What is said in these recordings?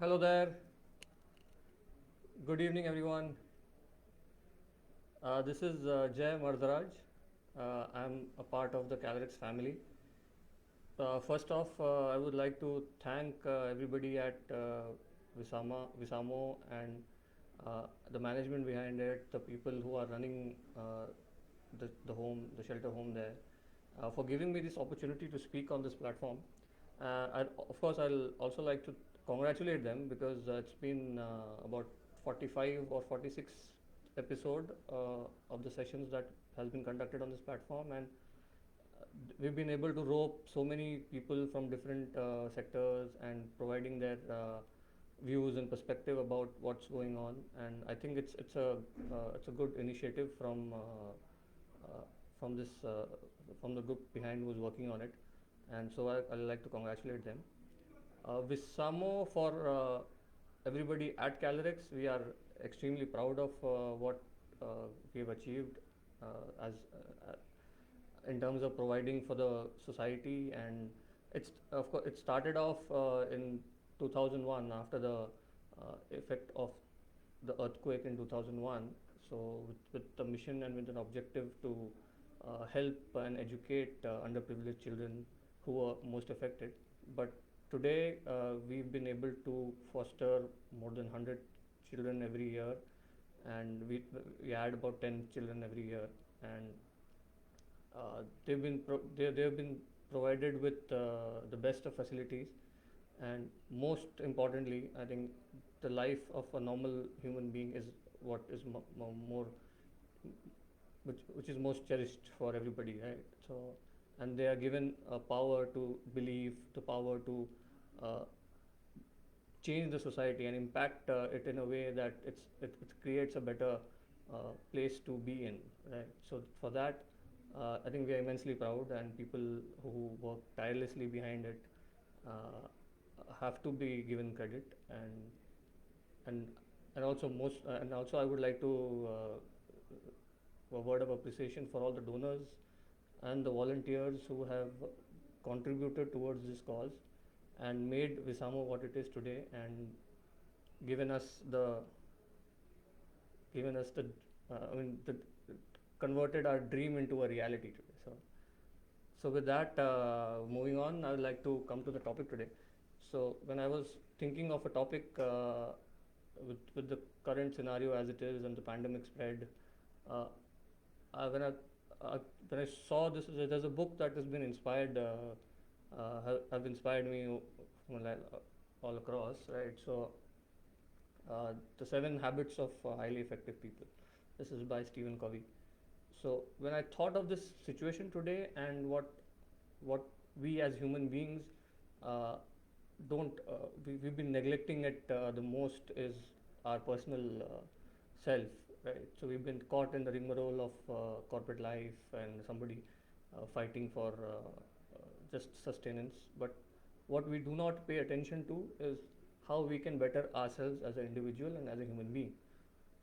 Hello there. Good evening, everyone. This is Jay Mardharaj. I'm a part of the Calyrex family. First off, I would like to thank everybody at Visamo, and the management behind it, the people who are running the home, the shelter home there, for giving me this opportunity to speak on this platform. Of course, I'll also like to congratulate them because it's been about 45 or 46 episode of the sessions that has been conducted on this platform, and we've been able to rope so many people from different sectors and providing their views and perspective about what's going on. And I think it's a good initiative uh, from this from the group behind who's working on it, and so I'd like to congratulate them. With Samo, for everybody at Calorex, we are extremely proud of what we've achieved as in terms of providing for the society. And it's of course it started off in 2001 after the effect of the earthquake in 2001. So with the mission and with an objective to help and educate underprivileged children who were most affected. But today we've been able to foster more than 100 children every year, and we add about 10 children every year. And they've been provided with the best of facilities, and most importantly, I think the life of a normal human being is what is more which is most cherished for everybody, right? So, and they are given a power to believe, the power to uh, change the society and impact it in a way that it creates a better place to be in, right? So for that, I think we are immensely proud, and people who work tirelessly behind it uh, have to be given credit. And and also most and also I would like to a word of appreciation for all the donors and the volunteers who have contributed towards this cause and made Visamo what it is today, and given us the given us the I mean the converted our dream into a reality today. So with that, moving on, I would like to come to the topic today. So when I was thinking of a topic with the current scenario as it is and the pandemic spread, uh, uh, when I uh, when I saw this, there's a book that has been inspired, have inspired me all across, right? So the Seven Habits of Highly Effective People. This is by Stephen Covey. So when I thought of this situation today and what we as human beings uh, don't we've been neglecting it the most is our personal self, right? So we've been caught in the rigmarole of corporate life and somebody fighting for just sustenance. But what we do not pay attention to is how we can better ourselves as an individual and as a human being.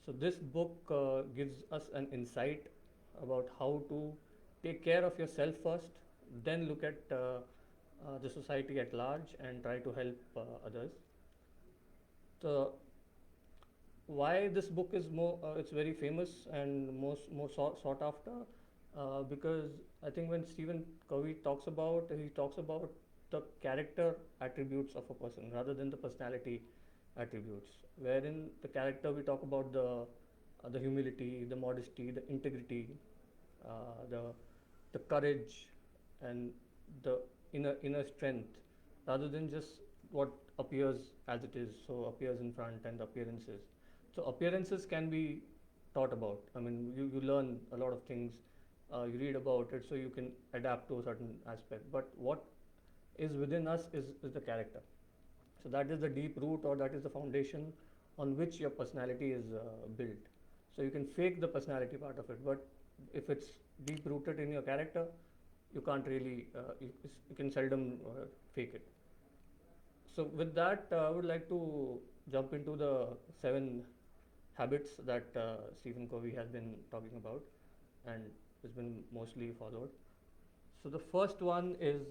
So this book gives us an insight about how to take care of yourself first, then look at the society at large and try to help others. So why this book is it's very famous and more sought after, because I think when Stephen Covey talks about the character attributes of a person rather than the personality attributes, wherein the character we talk about the humility, the modesty, the integrity, the courage, and the inner strength, rather than just what appears as it is, so appears in front and appearances. So appearances can be taught about. I mean, you learn a lot of things, you read about it, so you can adapt to a certain aspect. But what is within us is the character. So that is the deep root, or that is the foundation on which your personality is built. So you can fake the personality part of it, but if it's deep rooted in your character, you can't really you can seldom fake it. So with that, I would like to jump into the seven habits that Stephen Covey has been talking about and has been mostly followed. So the first one is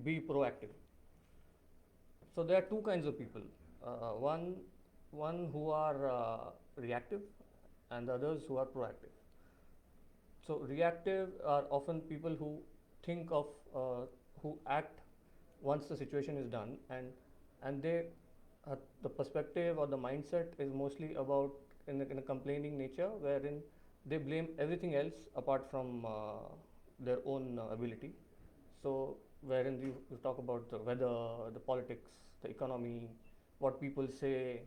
be proactive. So there are two kinds of people. One who are reactive, and the others who are proactive. So reactive are often people who think of, who act once the situation is done, and they, the perspective or the mindset is mostly about in a complaining nature, wherein they blame everything else apart from their own ability. So wherein you talk about the weather, the politics, the economy, what people say,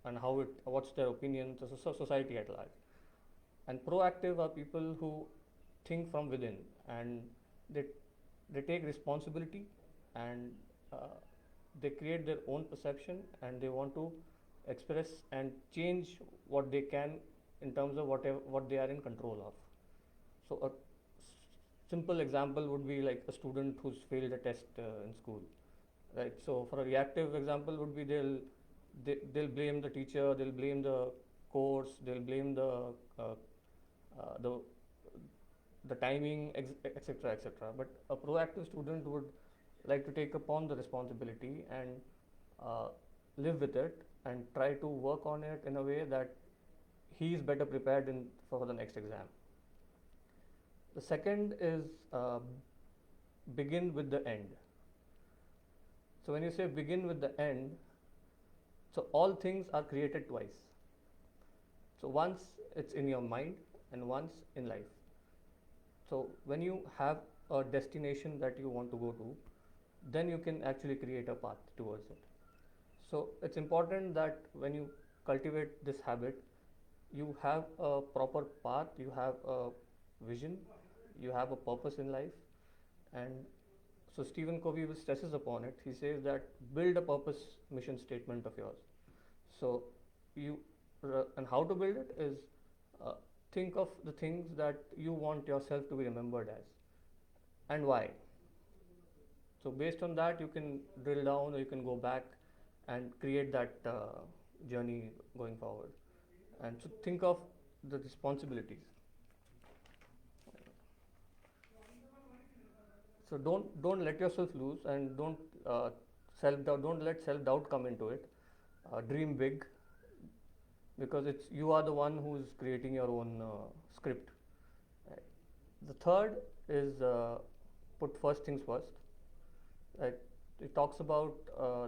and how it, what's their opinion, so society at large. And proactive are people who think from within, and they they take responsibility, and uh, they create their own perception, and they want to express and change what they can in terms of whatever what they are in control of. So a simple example would be like a student who's failed a test in school, right? So for a reactive example would be they'll blame the teacher, they'll blame the course, they'll blame uh, the timing, etc., etc. But a proactive student would like to take upon the responsibility and uh, live with it and try to work on it in a way that he is better prepared for the next exam. The second is begin with the end. So when you say begin with the end, so all things are created twice. So once it's in your mind and once in life. So when you have a destination that you want to go to, then you can actually create a path towards it. So it's important that when you cultivate this habit, you have a proper path, you have a vision, you have a purpose in life. And so Stephen Covey stresses upon it. He says that build a purpose mission statement of yours. So you, and how to build it is, uh, think of the things that you want yourself to be remembered as and why. So based on that, you can drill down, or you can go back and create that journey going forward. And so think of the responsibilities. So don't let yourself loose, and self doubt. Don't let self doubt come into it. Dream big, because it's you are the one who's creating your own script. Right. The third is put first things first. Right. It talks about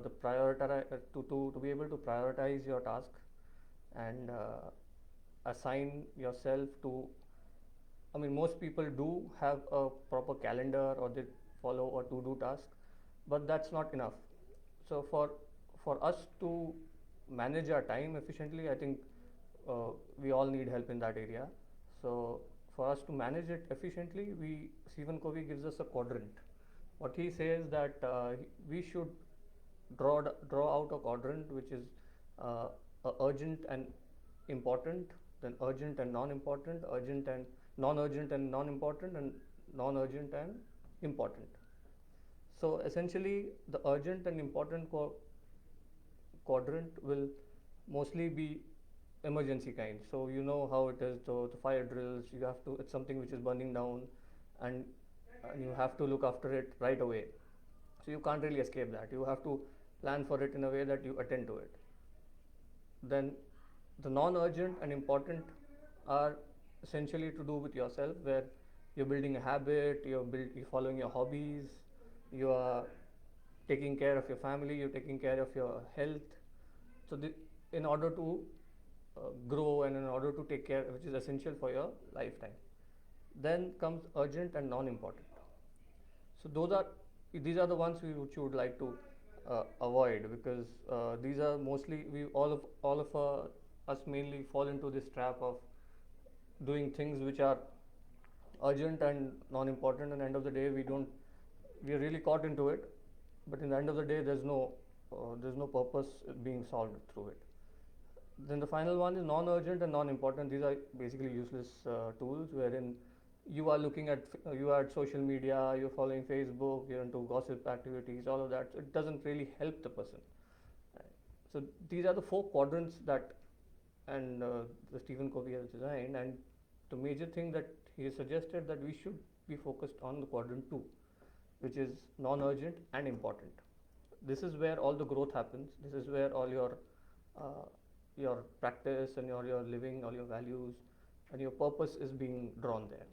the prioritize to be able to prioritize your task, and assign yourself to. I mean, most people do have a proper calendar, or they follow a to-do task, but that's not enough. So for us to manage our time efficiently, I think we all need help in that area. So for us to manage it efficiently, Stephen Covey gives us a quadrant. What he says that we should draw out a quadrant which is uh, urgent and important, then urgent and non-important, urgent and non-urgent and non-important, and non-urgent and important. So essentially, the urgent and important quadrant will mostly be emergency kind. So you know how it is. So the fire drills, you have to. It's something which is burning down, and you have to look after it right away. So you can't really escape that. You have to plan for it in a way that you attend to it. Then the non-urgent and important are essentially to do with yourself, where you're building a habit, you're following your hobbies, you are taking care of your family, you're taking care of your health. So in order to grow, and in order to take care, which is essential for your lifetime. Then comes urgent and non-important. So these are the ones which you would like to avoid, because these are mostly we all of us mainly fall into this trap of doing things which are urgent and non-important, and end of the day we are really caught into it, but in the end of the day there's no purpose being solved through it. Then the final one is non-urgent and non-important. These are basically useless tools, wherein you are looking at you are at social media, you're following Facebook, you're into gossip activities, all of that. So it doesn't really help the person. Right. So these are the four quadrants that and the Stephen Covey has designed, and the major thing that he has suggested that we should be focused on the quadrant 2, which is non-urgent and important. This is where all the growth happens. This is where all uh, your practice and your living, all your values and your purpose is being drawn there.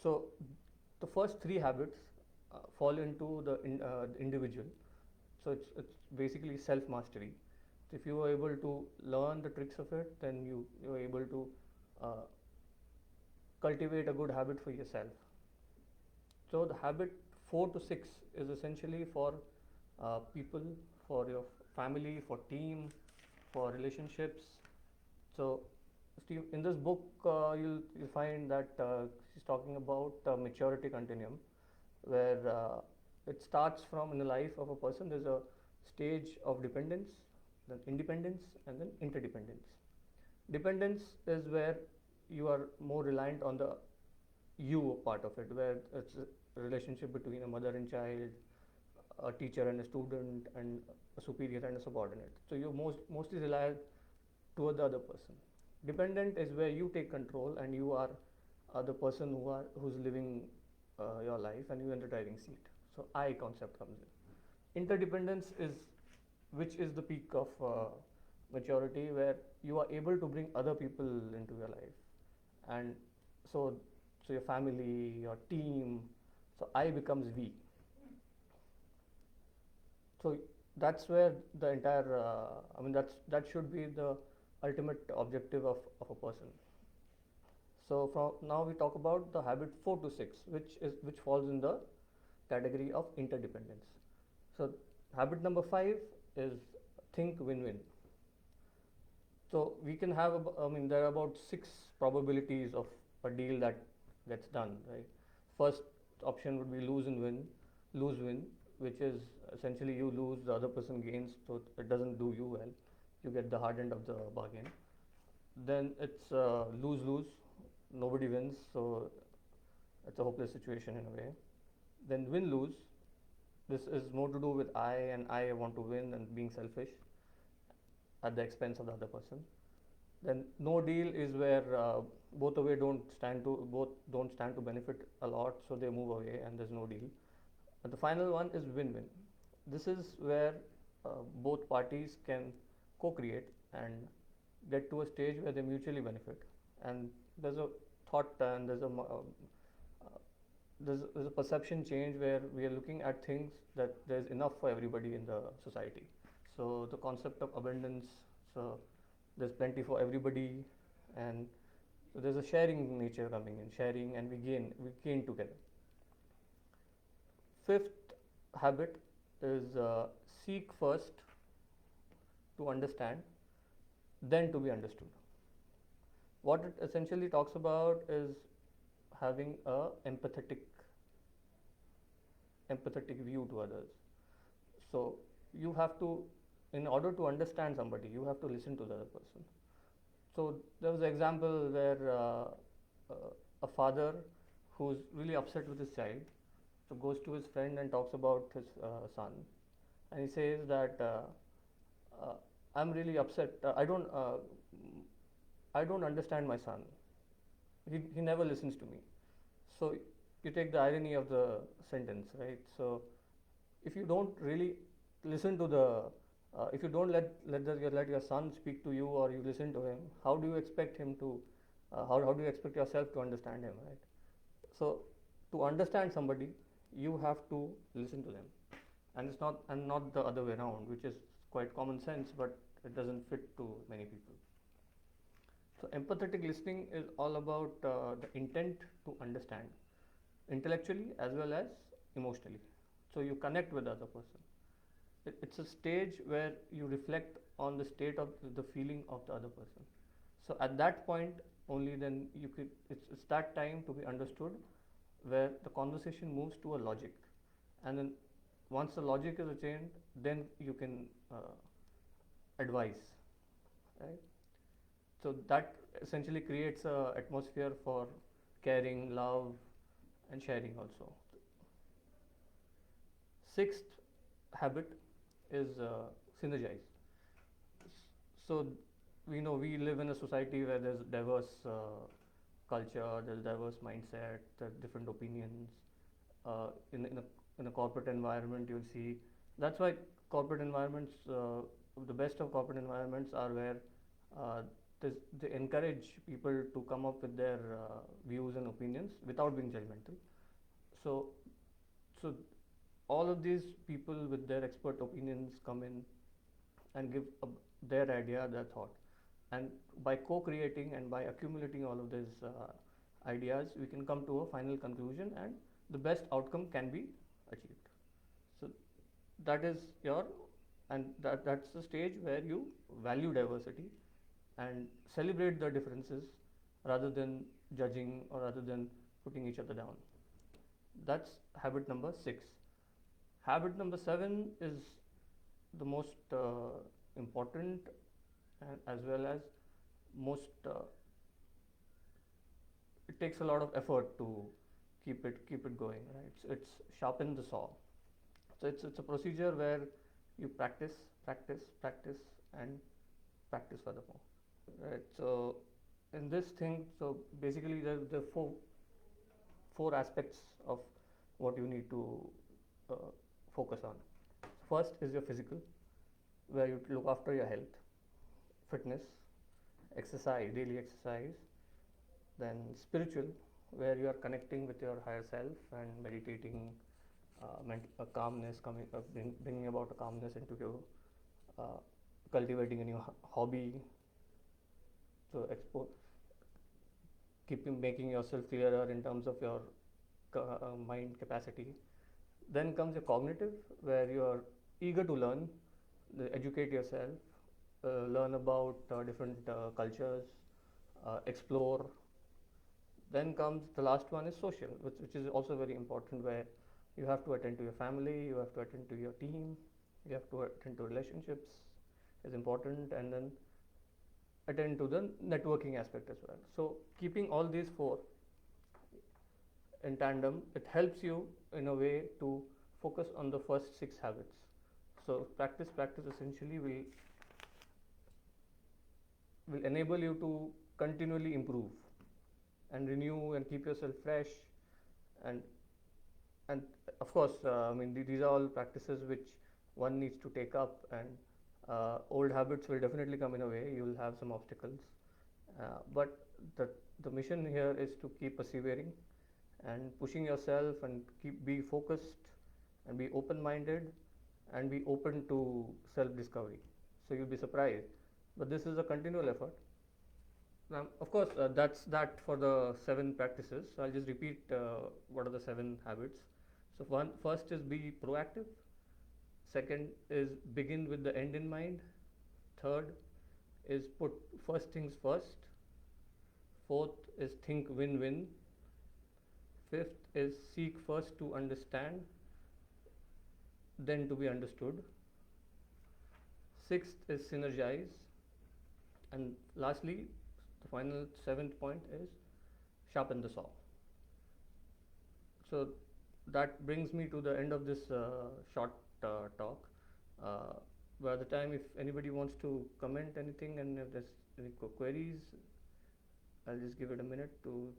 So the first three habits fall into the individual. So it's basically self mastery. So if you are able to learn the tricks of it, then you're able to uh, cultivate a good habit for yourself. So the habit 4 to 6 is essentially for people, for your family, for team, for relationships. So Steve, in this book, you'll find that she's talking about maturity continuum, where it starts from in the life of a person. There's a stage of dependence, then independence, and then interdependence. Dependence is where you are more reliant on the you part of it, where it's a relationship between a mother and child, a teacher and a student, and a superior and a subordinate. So you mostly rely toward the other person. Dependent is where you take control and you are the person who's living your life and you're in the driving seat. So I concept comes in. Interdependence is which is the peak of maturity, where you are able to bring other people into your life, and so so your family, your team. So I becomes we. So that's where the entire I mean that should be the ultimate objective of a person. So from now we talk about the habit 4 to 6, which falls in the category of interdependence. So habit number 5 is think win-win. So we can have I mean there are about 6 probabilities of a deal that gets done, right? First option would be lose win, which is essentially you lose, the other person gains, so it doesn't do you well. You get the hard end of the bargain. Then it's lose lose, nobody wins, so it's a hopeless situation in a way. Then win lose, this is more to do with and I want to win and being selfish at the expense of the other person. Then no deal is where both don't stand to benefit a lot, so they move away and there's no deal. And the final one is win-win. This is where both parties can co-create and get to a stage where they mutually benefit. And there's a thought and there's a perception change where we are looking at things that there's enough for everybody in the society. So the concept of abundance, so there's plenty for everybody, and so there's a sharing nature coming in, sharing, and we gain together. Fifth habit is seek first to understand, then to be understood. What it essentially talks about is having a empathetic view to others. So you have to, in order to understand somebody, you have to listen to the other person. So there was an example where a father who's really upset with his child, so goes to his friend and talks about his son, and he says that uh, I'm really upset. I don't understand my son. He never listens to me. So you take the irony of the sentence, right? So if you don't really listen to if you don't let your son speak to you, or you listen to him, how do you expect him to how do you expect yourself to understand him, right? So to understand somebody, you have to listen to them, and it's not the other way around, which is quite common sense, but it doesn't fit to many people. So empathetic listening is all about the intent to understand, intellectually as well as emotionally. So you connect with the other person. It's a stage where you reflect on the state of the feeling of the other person. So at that point, only then it's that time to be understood, where the conversation moves to a logic, and then once the logic is attained, then you can advise, right? So that essentially creates a atmosphere for caring, love, and sharing also. Sixth habit is synergize. So we know we live in a society where there's diverse culture, there's diverse mindset, there's different opinions. In in a corporate environment, you'll see. That's why corporate environments, the best of corporate environments are where uh, they encourage people to come up with their views and opinions without being judgmental. So, so all of these people with their expert opinions come in and give their idea, their thought, and by co-creating and by accumulating all of these ideas, we can come to a final conclusion, and the best outcome can be achieved. So that is your, and that's the stage where you value diversity and celebrate the differences rather than judging or rather than putting each other down. That's habit number 6. Habit number 7 is the most important and as well as most it takes a lot of effort to keep it going, right? So it's sharpen the saw. So it's a procedure where you practice, practice, practice, and practice furthermore, right? So in this thing, so basically there are four aspects of what you need to uh, focus on. First is your physical, where you look after your health, fitness, exercise, daily exercise. Then spiritual, where you are connecting with your higher self and meditating, a calmness coming, bringing about a calmness into you, cultivating a new hobby, so keeping making yourself clearer in terms of your mind capacity. Then comes your cognitive, where you are eager to learn, educate yourself, learn about different cultures, explore. Then comes the last one is social, which is also very important, where you have to attend to your family, you have to attend to your team, you have to attend to relationships is important, and then attend to the networking aspect as well. So keeping all these four in tandem, it helps you in a way to focus on the first 6 habits. So practice essentially will enable you to continually improve and renew and keep yourself fresh, and and of course I mean these are all practices which one needs to take up, and old habits will definitely come in a way. You will have some obstacles, but the mission here is to keep persevering and pushing yourself and be focused and be open minded and be open to self discovery. So you'll be surprised, but this is a continual effort. Now, of course, that's that for the 7 practices. So I'll just repeat what are the 7 habits. So first is be proactive. Second is begin with the end in mind. Third is put first things first. Fourth is think win-win. Fifth is seek first to understand, then to be understood. Sixth is synergize. And lastly, the final 7th point is sharpen the saw. So that brings me to the end of this short talk. Uh, by the time, if anybody wants to comment anything and if there's any queries, I'll just give it a minute to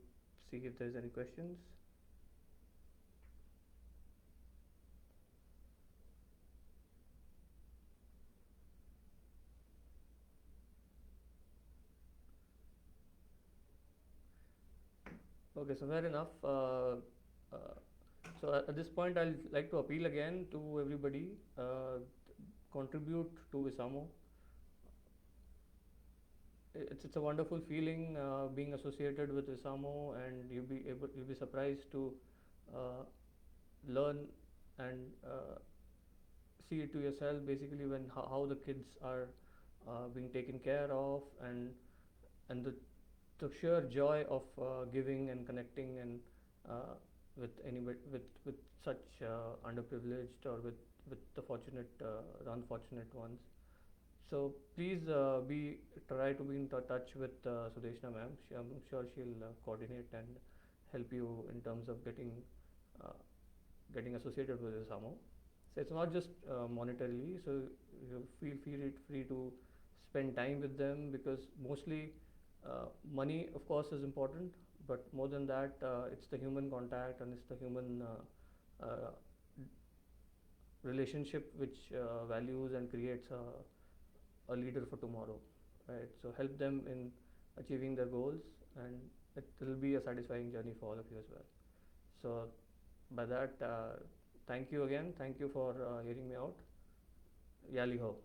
see if there's any questions. Okay, so fair enough. So at this point, I'll like to appeal again to everybody, contribute to Isamo. It's a wonderful feeling being associated with Isamo, and you'll be surprised to learn and see it to yourself. Basically, when how the kids are being taken care of, and the sheer joy of giving and connecting and with anybody with such underprivileged or with the fortunate the unfortunate ones. So please try to be in touch with Sudeshna ma'am. I'm sure she'll coordinate and help you in terms of uh, getting associated with Isamo. So it's not just monetarily. So you feel free to spend time with them, because mostly money, of course, is important, but more than that, it's the human contact and it's the human relationship which values and creates a leader for tomorrow, right? So help them in achieving their goals, and it will be a satisfying journey for all of you as well. So by that, thank you again. Thank you for hearing me out. Yali ho.